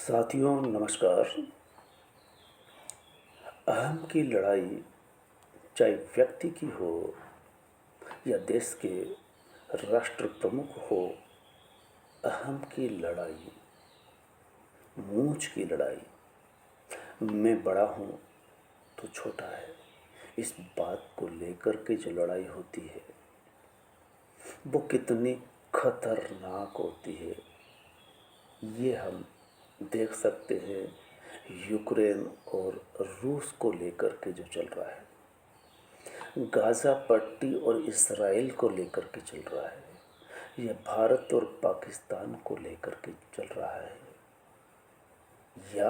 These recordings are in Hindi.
साथियों नमस्कार। अहम की लड़ाई चाहे व्यक्ति की हो या देश के राष्ट्र प्रमुख हो, अहम की लड़ाई, मूंछ की लड़ाई, मैं बड़ा हूँ तो छोटा है, इस बात को लेकर के जो लड़ाई होती है वो कितनी खतरनाक होती है ये हम देख सकते हैं। यूक्रेन और रूस को लेकर के जो चल रहा है, गाज़ा पट्टी और इसराइल को लेकर के चल रहा है, यह भारत और पाकिस्तान को लेकर के चल रहा है, या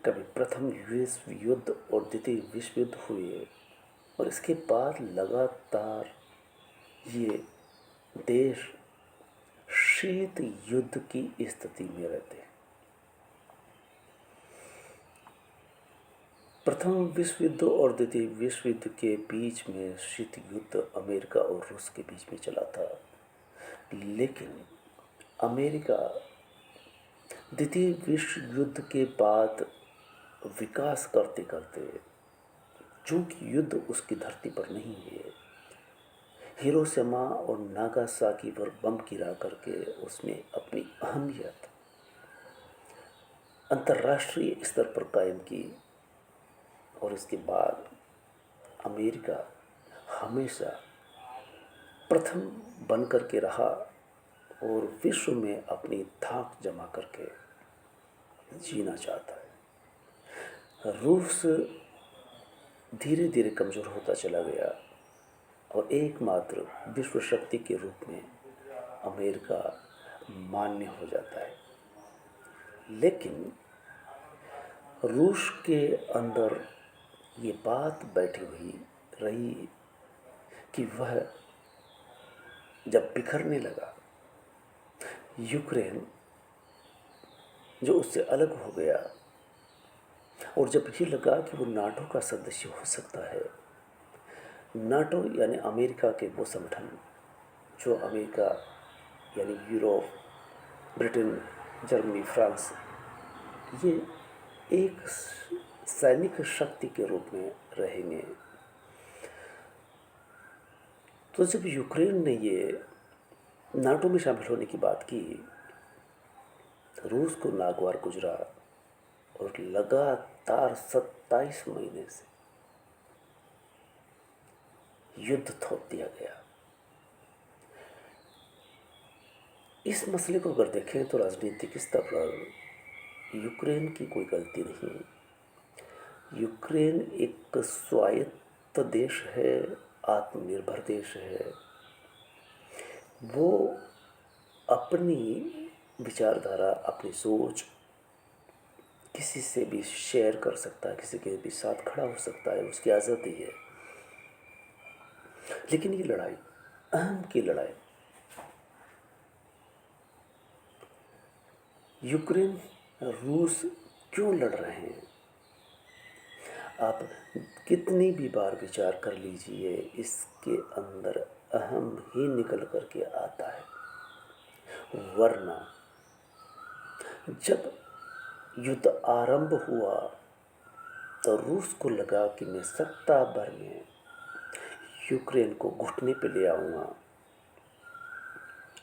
कभी प्रथम विश्व युद्ध और द्वितीय विश्व युद्ध हुए और इसके बाद लगातार ये देश शीत युद्ध की स्थिति में रहते हैं। प्रथम विश्व युद्ध और द्वितीय विश्व युद्ध के बीच में शीत युद्ध अमेरिका और रूस के बीच में चला था, लेकिन अमेरिका द्वितीय विश्व युद्ध के बाद विकास करते करते, चूंकि युद्ध उसकी धरती पर नहीं है, हिरोशिमा और नागासाकी पर बम गिरा करके उसने अपनी अहमियत अंतर्राष्ट्रीय स्तर पर कायम की। और इसके बाद अमेरिका हमेशा प्रथम बन करके रहा और विश्व में अपनी धाक जमा करके जीना चाहता है। रूस धीरे धीरे कमज़ोर होता चला गया और एकमात्र विश्व शक्ति के रूप में अमेरिका मान्य हो जाता है। लेकिन रूस के अंदर ये बात बैठी हुई रही कि वह जब बिखरने लगा, यूक्रेन जो उससे अलग हो गया और जब ये लगा कि वो नाटो का सदस्य हो सकता है, नाटो यानी अमेरिका के वो संगठन जो अमेरिका यानी यूरोप, ब्रिटेन, जर्मनी, फ्रांस, ये एक सैनिक शक्ति के रूप में रहेंगे। तो जब यूक्रेन ने ये नाटो में शामिल होने की बात की, रूस को नागवार गुजरा और लगातार 27 महीने से युद्ध थोप दिया गया। इस मसले को अगर देखें तो राजनीतिक स्तर पर यूक्रेन की कोई गलती नहीं। यूक्रेन एक स्वायत्त देश है, आत्मनिर्भर देश है। वो अपनी विचारधारा, अपनी सोच किसी से भी शेयर कर सकता है, किसी के भी साथ खड़ा हो सकता है, उसकी आज़ादी है। लेकिन ये लड़ाई, अहम की लड़ाई, यूक्रेन रूस क्यों लड़ रहे हैं, आप कितनी भी बार विचार कर लीजिए, इसके अंदर अहम ही निकल करके आता है। वरना जब युद्ध आरंभ हुआ तो रूस को लगा कि मैं सप्ताह भर में यूक्रेन को घुटने पे ले आऊँगा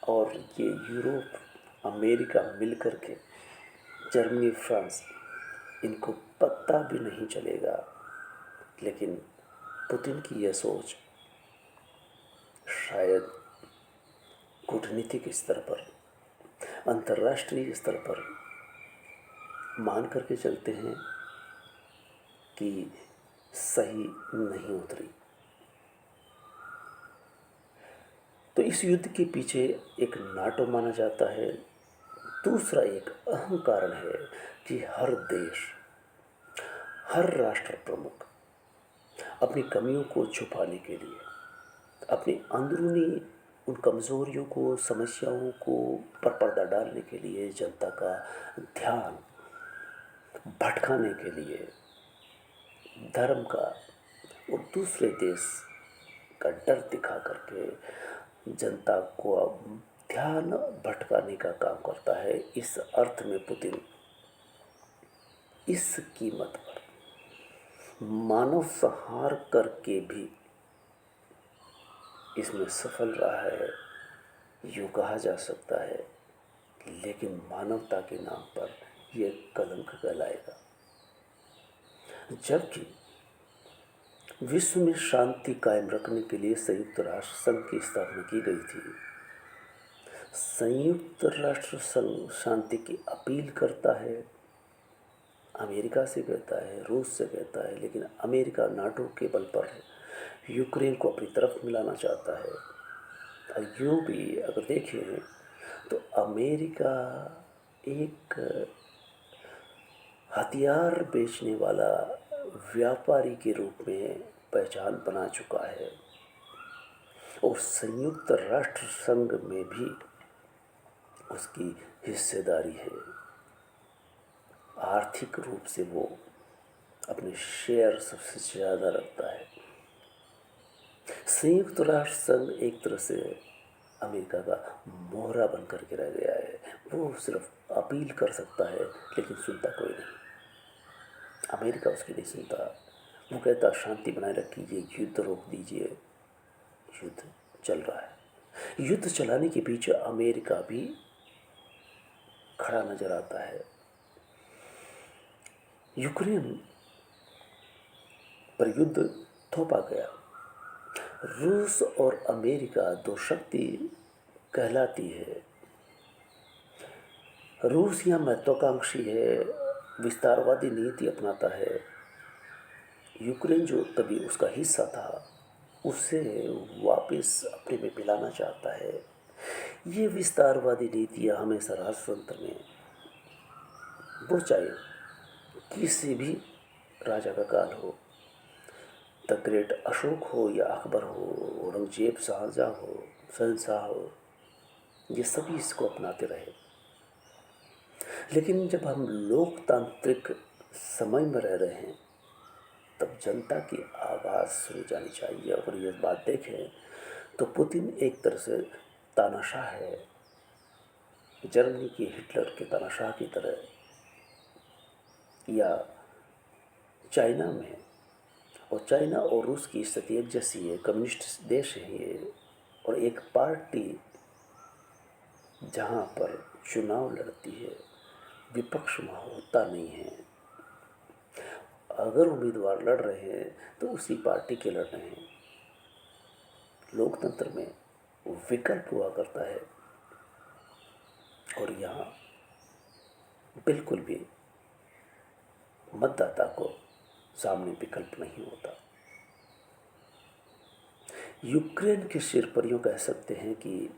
और ये यूरोप, अमेरिका मिलकर के, जर्मनी, फ्रांस, इनको पता भी नहीं चलेगा। लेकिन पुतिन की यह सोच शायद कूटनीतिक स्तर पर, अंतर्राष्ट्रीय स्तर पर मान करके चलते हैं कि सही नहीं उतरी। तो इस युद्ध के पीछे एक नाटो माना जाता है। दूसरा एक अहम कारण है कि हर देश, हर राष्ट्र प्रमुख अपनी कमियों को छुपाने के लिए, अपनी अंदरूनी उन कमज़ोरियों को, समस्याओं को पर पर्दा डालने के लिए, जनता का ध्यान भटकाने के लिए, धर्म का और दूसरे देश का डर दिखा करके जनता को ध्यान भटकाने का काम करता है। इस अर्थ में पुतिन इस कीमत पर मानव संहार करके भी इसमें सफल रहा है, यूँ कहा जा सकता है। लेकिन मानवता के नाम पर यह कलंक कहलाएगा। जबकि विश्व में शांति कायम रखने के लिए संयुक्त राष्ट्र संघ की स्थापना की गई थी। संयुक्त राष्ट्र संघ शांति की अपील करता है, अमेरिका से कहता है, रूस से कहता है, लेकिन अमेरिका नाटो के बल पर यूक्रेन को अपनी तरफ मिलाना चाहता है। और यूँ भी अगर देखें तो अमेरिका एक हथियार बेचने वाला व्यापारी के रूप में पहचान बना चुका है, और संयुक्त राष्ट्र संघ में भी उसकी हिस्सेदारी है। आर्थिक रूप से वो अपने शेयर सबसे ज़्यादा रखता है। संयुक्त राष्ट्र संघ एक तरह से अमेरिका का मोहरा बन कर के रह गया है। वो सिर्फ अपील कर सकता है, लेकिन सुनता कोई नहीं। अमेरिका उसकी नहीं सुनता। वो कहता शांति बनाए रखिए, युद्ध रोक दीजिए। युद्ध चल रहा है। युद्ध चलाने के पीछे अमेरिका भी खड़ा नजर आता है। यूक्रेन पर युद्ध थोपा गया। रूस और अमेरिका दो शक्ति कहलाती है। रूस यहाँ महत्वाकांक्षी है, विस्तारवादी नीति अपनाता है। यूक्रेन जो कभी उसका हिस्सा था, उसे वापस अपने में मिलाना चाहता है। ये विस्तारवादी नीतियाँ हमेशा राजतंत्र में, वो चाहे किसी भी राजा का काल हो, द ग्रेट अशोक हो या अकबर हो, औरंगजेब, शाहजहाँ हो, शहंशाह हो, ये सभी इसको अपनाते रहे। लेकिन जब हम लोकतांत्रिक समय में रह रहे हैं, तब जनता की आवाज़ सुनी जानी चाहिए। और ये बात देखें तो पुतिन एक तरह से तानाशाह है, जर्मनी के हिटलर के तानाशाह की तरह, या चाइना में। और चाइना और रूस की स्थिति एक जैसी है, कम्युनिस्ट देश है ये, और एक पार्टी जहाँ पर चुनाव लड़ती है, विपक्ष वहाँ होता नहीं है। अगर उम्मीदवार लड़ रहे हैं तो उसी पार्टी के लड़ रहे हैं। लोकतंत्र में विकल्प हुआ करता है, और यहाँ बिल्कुल भी मतदाता को सामने विकल्प नहीं होता। यूक्रेन के सिरपरियों कह सकते हैं कि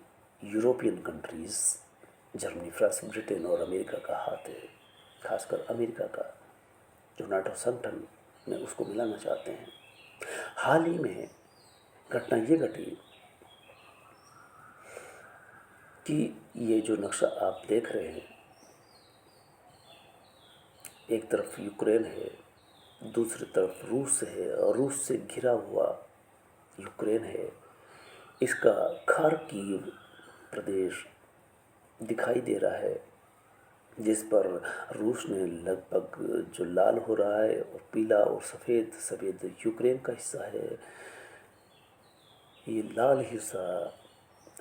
European countries, Germany, France, Britain और अमेरिका का हाथ है। खासकर अमेरिका का, जो नाटो संगठन में उसको मिलाना चाहते हैं। हाल ही में घटना ये घटी कि ये जो नक्शा आप देख रहे हैं, एक तरफ यूक्रेन है, दूसरी तरफ रूस है, और रूस से घिरा हुआ यूक्रेन है। इसका खार्किव प्रदेश दिखाई दे रहा है, जिस पर रूस ने लगभग, जो लाल हो रहा है और पीला और सफ़ेद, सफ़ेद यूक्रेन का हिस्सा है। ये लाल हिस्सा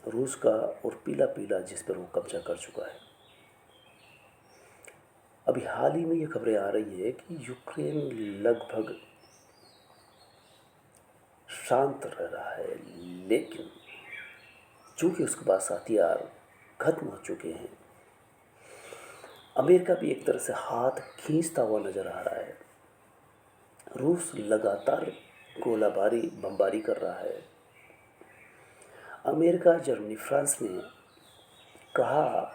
रूस का, और पीला पीला जिस पर वो कब्जा कर चुका है। अभी हाल ही में ये खबरें आ रही है कि यूक्रेन लगभग शांत रह रहा है, लेकिन चूँकि उसके पास हथियार खत्म हो चुके हैं, अमेरिका भी एक तरह से हाथ खींचता हुआ नज़र आ रहा है। रूस लगातार गोलाबारी, बमबारी कर रहा है। अमेरिका, जर्मनी, फ्रांस ने कहा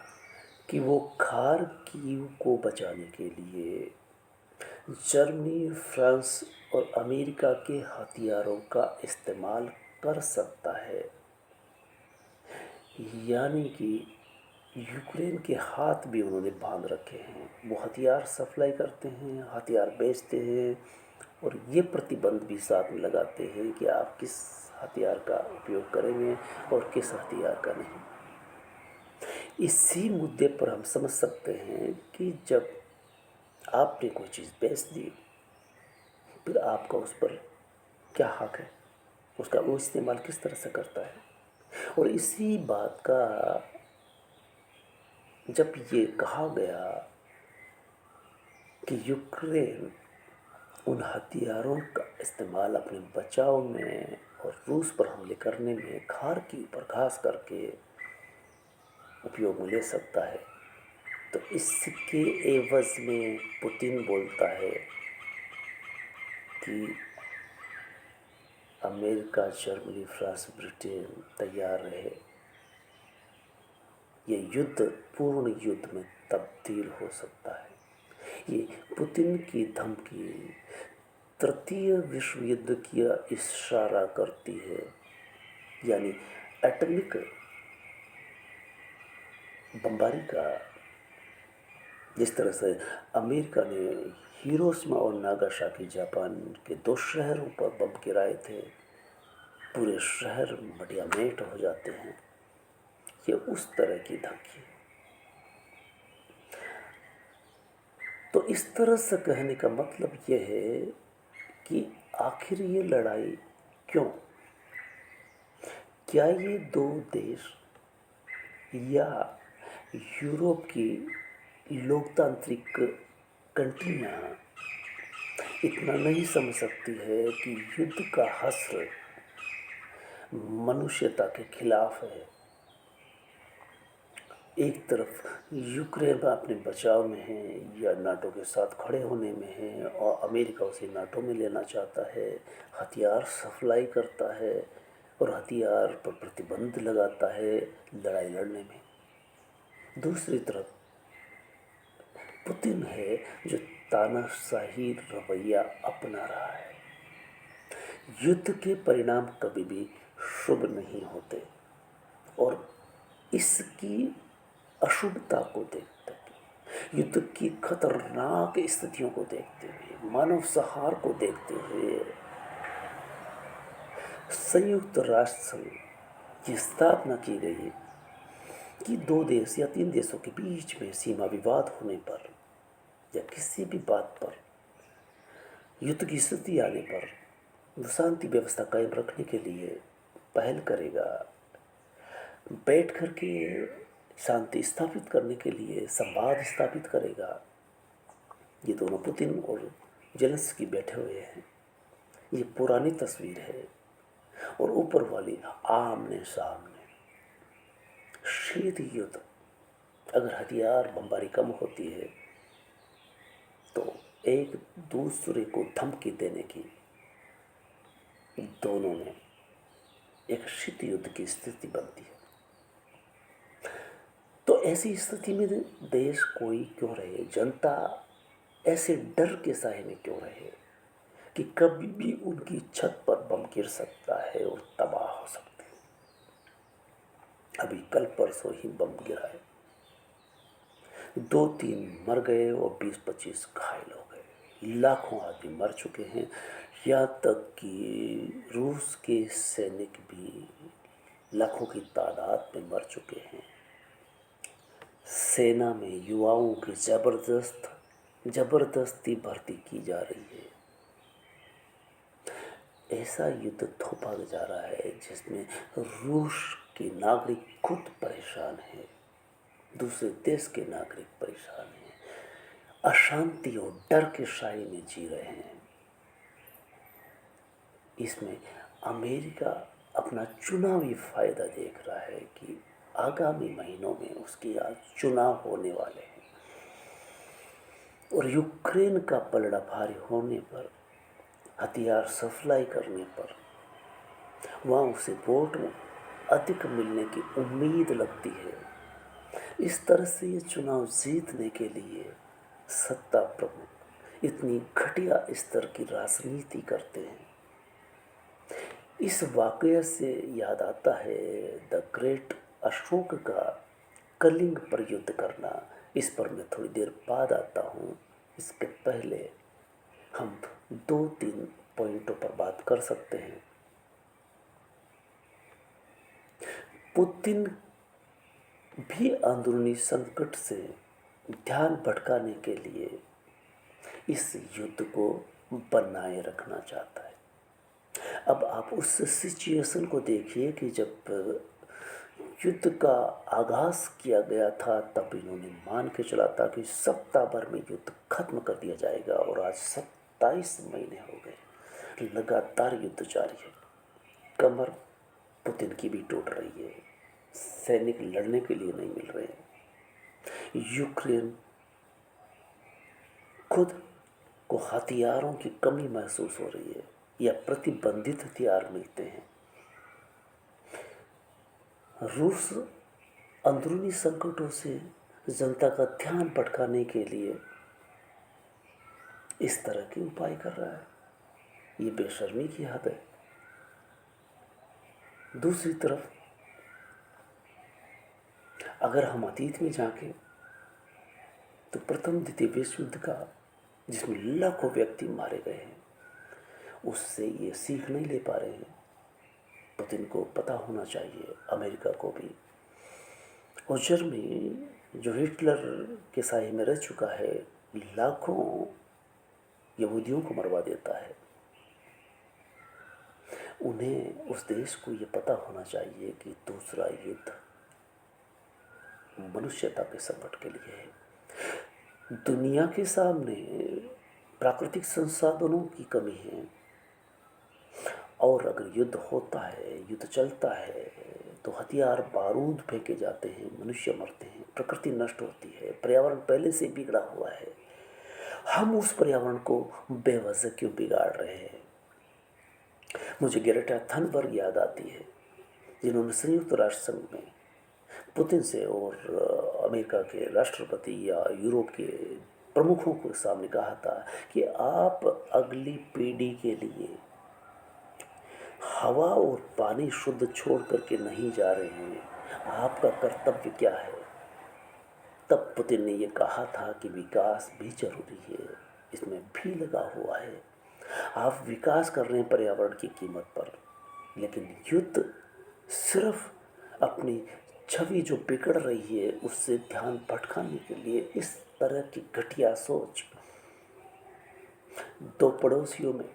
कि वो खार्किव को बचाने के लिए जर्मनी, फ्रांस और अमेरिका के हथियारों का इस्तेमाल कर सकता है। यानी कि यूक्रेन के हाथ भी उन्होंने बांध रखे हैं। वो हथियार सप्लाई करते हैं, हथियार बेचते हैं, और ये प्रतिबंध भी साथ में लगाते हैं कि आप किस हथियार का उपयोग करेंगे और किस हथियार का नहीं। इसी मुद्दे पर हम समझ सकते हैं कि जब आपने कोई चीज़ बेच दी, फिर आपका उस पर क्या हक है, उसका वो इस्तेमाल किस तरह से करता है। और इसी बात का जब ये कहा गया कि यूक्रेन उन हथियारों का इस्तेमाल अपने बचाव में और रूस पर हमले करने में खार्किव पर खास करके उपयोग में ले सकता है, तो इसके एवज में पुतिन बोलता है कि अमेरिका, जर्मनी, फ्रांस, ब्रिटेन तैयार रहे, ये युद्ध पूर्ण युद्ध में तब्दील हो सकता है। ये पुतिन की धमकी तृतीय विश्व युद्ध की इशारा करती है, यानी एटॉमिक बमबारी का। जिस तरह से अमेरिका ने हिरोशिमा और नागासाकी जापान के 2 शहरों पर बम गिराए थे, पूरे शहर मटियामेट हो जाते हैं, ये उस तरह की धमकी। तो इस तरह से कहने का मतलब यह है कि आखिर ये लड़ाई क्यों? क्या ये 2 देश या यूरोप की लोकतांत्रिक कंट्रियाँ इतना नहीं समझ सकती है कि युद्ध का हश्र मनुष्यता के खिलाफ है। एक तरफ यूक्रेन अपने बचाव में है या नाटो के साथ खड़े होने में है, और अमेरिका उसे नाटो में लेना चाहता है, हथियार सप्लाई करता है और हथियार पर प्रतिबंध लगाता है लड़ाई लड़ने में। दूसरी तरफ पुतिन है जो तानाशाही रवैया अपना रहा है। युद्ध के परिणाम कभी भी शुभ नहीं होते, और इसकी अशुभता को देखते हुए, युद्ध की खतरनाक स्थितियों को देखते हुए, मानव संहार को देखते हुए, संयुक्त राष्ट्र संघ की स्थापना की गई कि 2 देश या 3 देशों के बीच में सीमा विवाद होने पर या किसी भी बात पर युद्ध की स्थिति आने पर वो शांति व्यवस्था कायम रखने के लिए पहल करेगा, बैठ कर के शांति स्थापित करने के लिए संवाद स्थापित करेगा। ये दोनों पुतिन और जेलेंस्की बैठे हुए हैं, ये पुरानी तस्वीर है। और ऊपर वाली आमने सामने शीत युद्ध, अगर हथियार बमबारी कम होती है तो एक दूसरे को धमकी देने की दोनों में एक शीत युद्ध की स्थिति बनती है। तो ऐसी स्थिति में देश कोई क्यों रहे, जनता ऐसे डर के साए में क्यों रहे कि कभी भी उनकी छत पर बम गिर सकता है और तबाह हो सकते हैं। अभी कल परसों ही बम गिरा है, 2-3 मर गए और 20-25 घायल हो गए, लाखों आदमी मर चुके हैं। यहाँ तक कि रूस के सैनिक भी लाखों की तादाद में मर चुके हैं। सेना में युवाओं की जबरदस्ती भर्ती की जा रही है। ऐसा युद्ध थोपा जा रहा है जिसमें रूस के नागरिक खुद परेशान हैं, दूसरे देश के नागरिक परेशान हैं, अशांति और डर के साए में जी रहे हैं। इसमें अमेरिका अपना चुनावी फायदा देख रहा है कि आगामी महीनों में उसके यहाँ चुनाव होने वाले हैं, और यूक्रेन का पलड़ा भारी होने पर, हथियार सप्लाई करने पर वहाँ उसे वोट अधिक मिलने की उम्मीद लगती है। इस तरह से ये चुनाव जीतने के लिए सत्ता प्रमुख इतनी घटिया स्तर की राजनीति करते हैं। इस वाकये से याद आता है द ग्रेट अशोक का कलिंग पर युद्ध करना। इस पर मैं थोड़ी देर बाद आता हूँ। इसके पहले हम 2-3 पॉइंटों पर बात कर सकते हैं। पुतिन भी अंदरूनी संकट से ध्यान भटकाने के लिए इस युद्ध को बनाए रखना चाहता है। अब आप उस सिचुएशन को देखिए कि जब युद्ध का आगाज़ किया गया था तब इन्होंने मान के चला था कि सप्ताह भर में युद्ध खत्म कर दिया जाएगा, और आज 27 महीने हो गए, लगातार युद्ध जारी है। कमर पुतिन की भी टूट रही है, सैनिक लड़ने के लिए नहीं मिल रहे हैं। यूक्रेन खुद को हथियारों की कमी महसूस हो रही है या प्रतिबंधित हथियार मिलते हैं। रूस अंदरूनी संकटों से जनता का ध्यान भटकाने के लिए इस तरह के उपाय कर रहा है। ये बेशर्मी की हद है। दूसरी तरफ अगर हम अतीत में झांकें तो प्रथम द्वितीय विश्व युद्ध का, जिसमें लाखों व्यक्ति मारे गए हैं, उससे ये सीख नहीं ले पा रहे हैं। पुतिन को पता होना चाहिए, अमेरिका को भी। और जर्मनी जो हिटलर के साए में रह चुका है, लाखों यहूदियों को मरवा देता है, उन्हें, उस देश को ये पता होना चाहिए कि दूसरा युद्ध मनुष्यता के संकट के लिए है। दुनिया के सामने प्राकृतिक संसाधनों की कमी है, और अगर युद्ध होता है, युद्ध चलता है, तो हथियार बारूद फेंके जाते हैं, मनुष्य मरते हैं, प्रकृति नष्ट होती है, पर्यावरण पहले से बिगड़ा हुआ है। हम उस पर्यावरण को बेवजह क्यों बिगाड़ रहे हैं? मुझे ग्रेटा थनबर्ग याद आती है, जिन्होंने संयुक्त राष्ट्र संघ में पुतिन से और अमेरिका के राष्ट्रपति या यूरोप के प्रमुखों के सामने कहा था कि आप अगली पीढ़ी के लिए हवा और पानी शुद्ध छोड़ करके नहीं जा रहे हैं, आपका कर्तव्य क्या है? तब पुतिन ने ये कहा था कि विकास भी जरूरी है, इसमें भी लगा हुआ है। आप विकास कर रहे हैं पर्यावरण की कीमत पर, लेकिन युद्ध सिर्फ अपनी छवि जो बिगड़ रही है उससे ध्यान भटकाने के लिए इस तरह की घटिया सोच। दो पड़ोसियों में,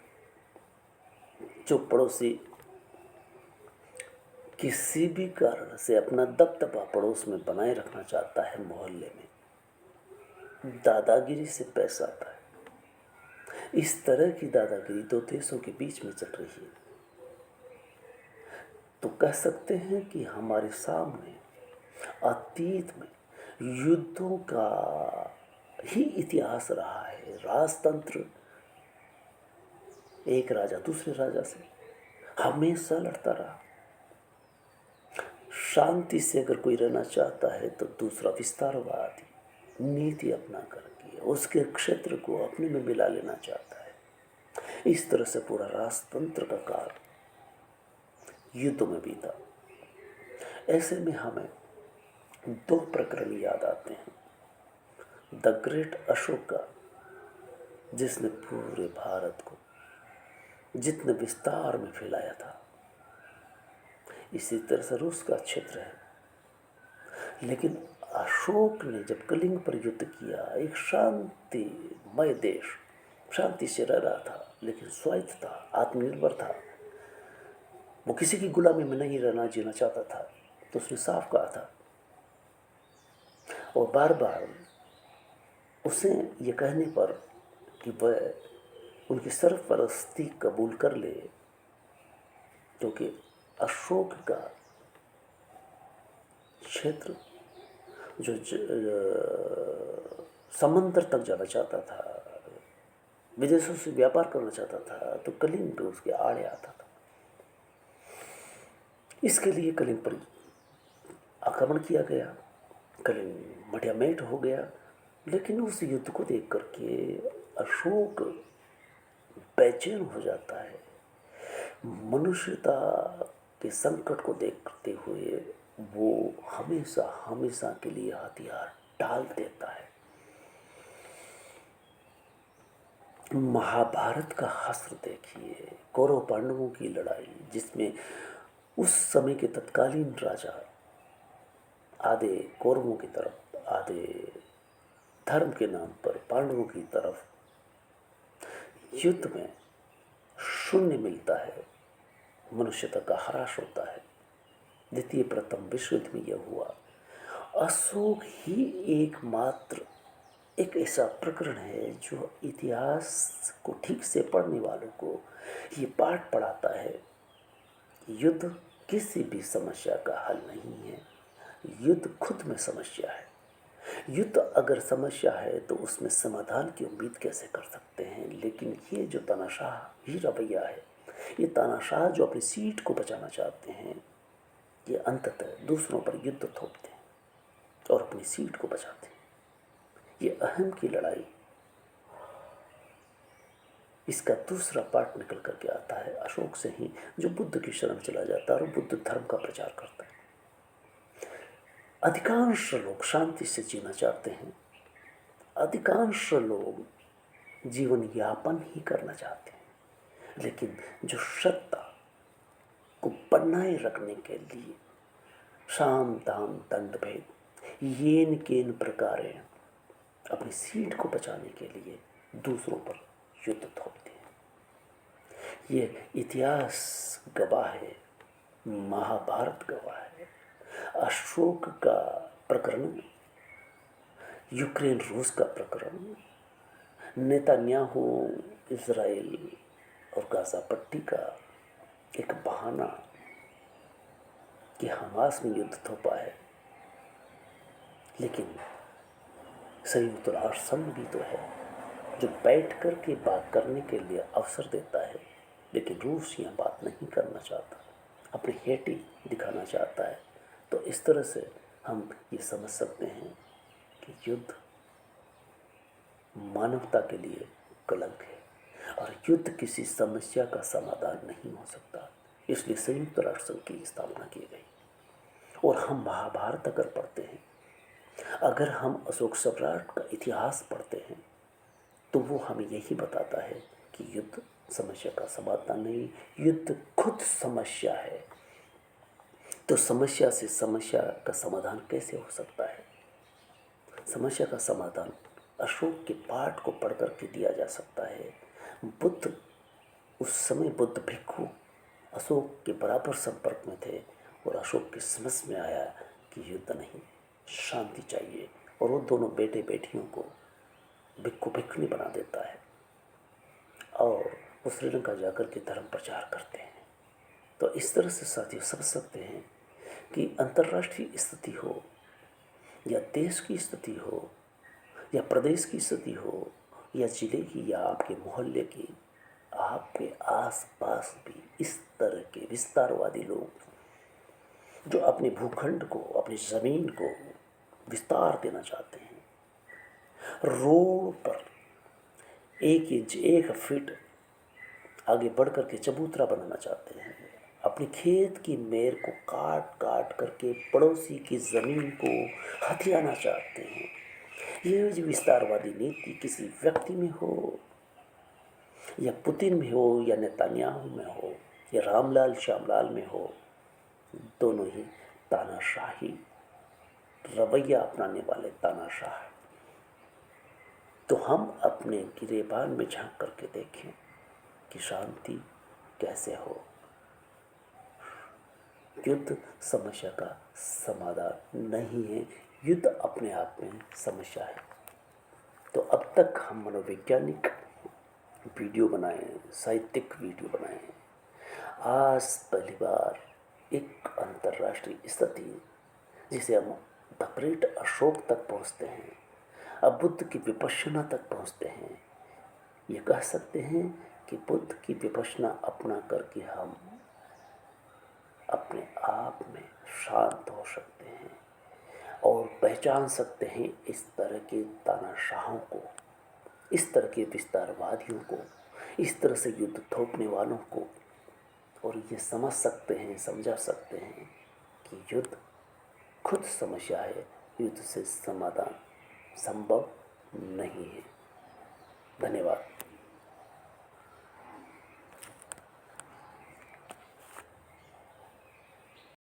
जो पड़ोसी किसी भी कारण से अपना दबदबा पड़ोस में बनाए रखना चाहता है, मोहल्ले में दादागिरी से पैसा आता है। इस तरह की दादागिरी दो देशों के बीच में चल रही है। तो कह सकते हैं कि हमारे सामने अतीत में युद्धों का ही इतिहास रहा है। राजतंत्र एक राजा दूसरे राजा से हमेशा लड़ता रहा। शांति से अगर कोई रहना चाहता है तो दूसरा विस्तारवादी नीति अपना करके उसके क्षेत्र को अपने में मिला लेना चाहता है। इस तरह से पूरा राजतंत्र का काल युद्धों में बीता। ऐसे में हमें दो प्रकरण याद आते हैं। द ग्रेट अशोक का, जिसने पूरे भारत को जितने विस्तार में फैलाया था। इसी तरह से रूस का क्षेत्र है। लेकिन अशोक ने जब कलिंग पर युद्ध किया, एक शांतिमय देश शांति से रह रहा था, लेकिन स्वायत्त था, आत्मनिर्भर था। वो किसी की गुलामी में नहीं रहना जीना चाहता था। तो उसने साफ कहा था और बार बार उसे ये कहने पर कि वह उनकी सरपरस्ती कबूल कर ले, क्योंकि अशोक का क्षेत्र जो समंदर तक जाना चाहता था, विदेशों से व्यापार करना चाहता था, तो कलिंग पे उसके आड़े आता था। इसके लिए कलिंग पर आक्रमण किया गया, कलिंग मटियामेट हो गया। लेकिन उस युद्ध को देख करके अशोक बेचैन हो जाता है। मनुष्यता के संकट को देखते हुए वो हमेशा हमेशा के लिए हथियार डाल देता है। महाभारत का हश्र देखिए, कौरव पांडवों की लड़ाई, जिसमें उस समय के तत्कालीन राजा आधे कौरवों की तरफ, आधे धर्म के नाम पर पांडवों की तरफ युद्ध में शून्य मिलता है, मनुष्यता का ह्रास होता है। द्वितीय प्रथम विश्व युद्ध में यह हुआ। अशोक ही एकमात्र एक ऐसा प्रकरण है जो इतिहास को ठीक से पढ़ने वालों को ये पाठ पढ़ाता है। युद्ध किसी भी समस्या का हल नहीं है, युद्ध खुद में समस्या है। युद्ध अगर समस्या है तो उसमें समाधान की उम्मीद कैसे कर सकते हैं। लेकिन ये जो तानाशाह ही रवैया है, ये तानाशाह जो अपनी सीट को बचाना चाहते हैं, ये अंततः दूसरों पर युद्ध थोपते हैं और अपनी सीट को बचाते हैं। ये अहम की लड़ाई, इसका दूसरा पार्ट निकल करके आता है अशोक से ही, जो बुद्ध की शरण चला जाता है और बुद्ध धर्म का प्रचार करता है। अधिकांश लोग शांति से जीना चाहते हैं, अधिकांश लोग जीवन यापन ही करना चाहते हैं, लेकिन जो सत्ता को बनाए रखने के लिए साम दाम दंड भेद येन केन प्रकारे अपनी सीट को बचाने के लिए दूसरों पर युद्ध थोपते हैं। ये इतिहास गवाह है, महाभारत गवाह है। अशोक का प्रकरण, यूक्रेन रूस का प्रकरण, नेतन्याहू इजराइल और गाजा पट्टी का एक बहाना कि हमास में युद्ध थोपा है, लेकिन संयुक्त राष्ट्र संघ भी तो है जो बैठ कर के बात करने के लिए अवसर देता है। लेकिन रूस यहाँ बात नहीं करना चाहता, अपनी हेटी दिखाना चाहता है। तो इस तरह से हम ये समझ सकते हैं कि युद्ध मानवता के लिए कलंक है और युद्ध किसी समस्या का समाधान नहीं हो सकता। इसलिए संयुक्त राष्ट्र संघ की स्थापना की गई। और हम महाभारत अगर पढ़ते हैं, अगर हम अशोक सम्राट का इतिहास पढ़ते हैं, तो वो हमें यही बताता है कि युद्ध समस्या का समाधान नहीं, युद्ध खुद समस्या है। तो समस्या से समस्या का समाधान कैसे हो सकता है? समस्या का समाधान अशोक के पाठ को पढ़ करके दिया जा सकता है। बुद्ध, उस समय बुद्ध भिक्षु अशोक के बराबर संपर्क में थे और अशोक की समझ में आया कि युद्ध नहीं, शांति चाहिए। और वो दोनों बेटे बेटियों को भिक्खु भिक्षुणी बना देता है और वो श्रीलंका जाकर के धर्म प्रचार करते हैं। तो इस तरह से साथियों समझ सकते हैं कि अंतर्राष्ट्रीय स्थिति हो या देश की स्थिति हो या प्रदेश की स्थिति हो या जिले की या आपके मोहल्ले की, आपके आसपास भी इस तरह के विस्तारवादी लोग जो अपने भूखंड को, अपनी ज़मीन को विस्तार देना चाहते हैं, रोड पर 1 इंच 1 फीट आगे बढ़ करके चबूतरा बनाना चाहते हैं, अपने खेत की मेड़ को काट काट करके पड़ोसी की ज़मीन को हथियाना चाहते हैं। ये जो विस्तारवादी नीति किसी व्यक्ति में हो या पुतिन में हो या नेतन्याहू में हो या रामलाल श्यामलाल में हो, दोनों ही तानाशाही रवैया अपनाने वाले तानाशाह। तो हम अपने गिरेबान में झांक करके देखें कि शांति कैसे हो। युद्ध समस्या का समाधान नहीं है, युद्ध अपने आप में समस्या है। तो अब तक हम मनोवैज्ञानिक वीडियो बनाए, साहित्यिक वीडियो बनाए। आज पहली बार एक अंतर्राष्ट्रीय स्थिति जिसे हम द ग्रेट अशोक तक पहुँचते हैं, अब बुद्ध की विपश्यना तक पहुँचते हैं। ये कह सकते हैं कि बुद्ध की विपश्यना अपना करके हम अपने आप में शांत हो सकते हैं और पहचान सकते हैं इस तरह के तानाशाहों को, इस तरह के विस्तारवादियों को, इस तरह से युद्ध थोपने वालों को। और ये समझ सकते हैं, समझा सकते हैं कि युद्ध खुद समस्या है, युद्ध से समाधान संभव नहीं है। धन्यवाद।